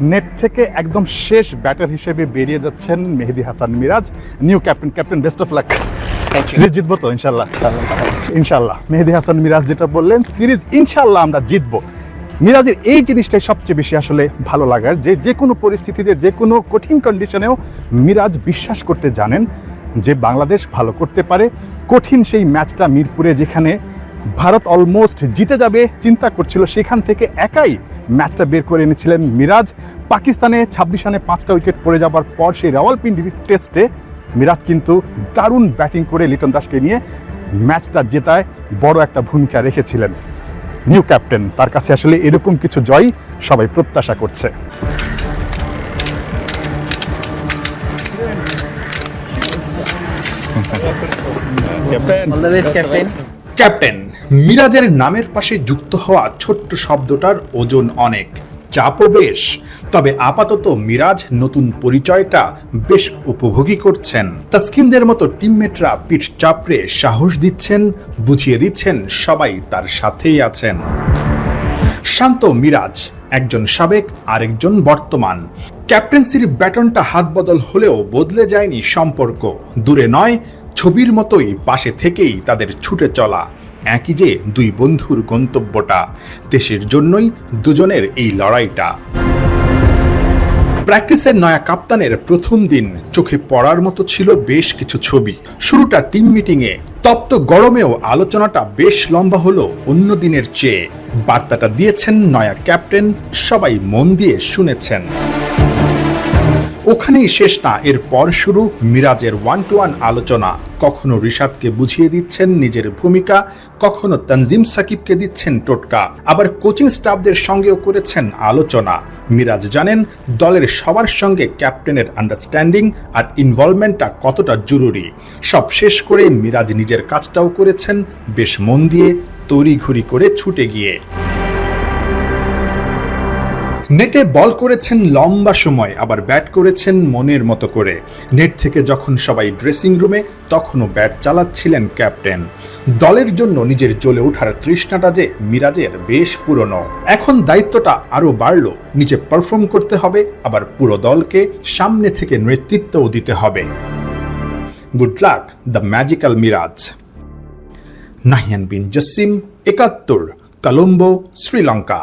Net থেকে একদম শেষ ব্যাটার হিসেবে বেরিয়ে যাচ্ছেন Mehedi Hasan Miraz, new captain. Captain, best of luck. Series জিতবো তো ইনশাল্লাহ? ইনশাল্লাহ। মেহেদী হাসান মিরাজ যেটা বললেন, সিরিজ ইনশাল্লাহ আমরা জিতবো। মিরাজের এই জিনিসটাই সবচেয়ে বেশি আসলে ভালো লাগার, যে কোনো পরিস্থিতিতে, যে কোনো কঠিন কন্ডিশনেও মিরাজ বিশ্বাস করতে জানেন যে বাংলাদেশ ভালো করতে পারে। কঠিন সেই ম্যাচটা মিরপুরে, যেখানে ভারত অলমোস্ট জিতে যাবে চিন্তা করছিল, সেখান থেকে একাই ম্যাচটা বের করে এনেছিলেন মিরাজ। পাকিস্তানে 26 রানে 5টা উইকেট পড়ে যাবার পর সেই রাওয়ালপিন্ডি টেস্টে মিরাজ কিন্তু দারুণ ব্যাটিং করে লিটন দাসকে নিয়ে ম্যাচটা জেতায় বড় একটা ভূমিকা রেখেছিলেন। নিউ ক্যাপ্টেন, তার কাছে আসলে এরকম কিছু জয় সবাই প্রত্যাশা করছে। ক্যাপ্টেন মিরাজের নামের পাশে যুক্ত হওয়া ছোট্ট শব্দটার ওজন অনেক, চাপও বেশ। তবে আপাতত মিরাজ নতুন পরিচয়টা বেশ উপভোগী করছেন। তাসকিনদের মতো টিমমেটরা পিঠ চাপড়ে সাহস দিচ্ছেন, বুঝিয়ে দিচ্ছেন সবাই তার সাথেই আছেন। শান্ত মিরাজ, একজন সাবেক আরেকজন বর্তমান। ক্যাপ্টেন্সির ব্যাটনটা হাত বদল হলেও বদলে যায়নি সম্পর্ক। দূরে নয়, ছবির মতোই পাশে থেকেই তাদের ছুটে চলা। একই যে দুই বন্ধুর গন্তব্যটা, দেশের জন্যই দুজনের এই লড়াইটা। প্র্যাকটিসের নয়া কাপ্তানের প্রথম দিন চোখে পড়ার মতো ছিল বেশ কিছু ছবি। শুরুটা টিম মিটিংয়ে, তপ্ত গরমেও আলোচনাটা বেশ লম্বা হলো অন্য দিনের চেয়ে। বার্তাটা দিয়েছেন নয়া ক্যাপ্টেন, সবাই মন দিয়ে শুনেছেন। ওখানেই শেষ না, এরপর শুরু মিরাজের 1-to-1 আলোচনা। কখনো রিশাদকে বুঝিয়ে দিচ্ছেন নিজের ভূমিকা, কখনো তানজিম সাকিবকে দিচ্ছেন টোটকা, আবার কোচিং স্টাফদের সঙ্গেও করেছেন আলোচনা। মিরাজ জানেন দলের সবার সঙ্গে ক্যাপ্টেনের আন্ডারস্ট্যান্ডিং আর ইনভলভমেন্টটা কতটা জরুরি। সব শেষ করে মিরাজ নিজের কাজটাও করেছেন বেশ মন দিয়ে, তড়িঘড়ি করে ছুটে গিয়ে। নেটে বল করেছেন লম্বা সময়, আবার ব্যাট করেছেন মনের মতো করে। নেট থেকে যখন সবাই ড্রেসিং রুমে, তখনও ব্যাট চালাচ্ছিলেন ক্যাপ্টেন। দলের জন্য নিজের জ্বলে ওঠার তৃষ্ণাটা যে মিরাজের বেশ পুরনো। এখন দায়িত্বটা আরও বাড়লো, নিজে পারফর্ম করতে হবে, আবার পুরো দলকে সামনে থেকে নেতৃত্বও দিতে হবে। Good luck the magical Miraz. Nahiyan Bin Jashim, 71, Colombo, Sri Lanka.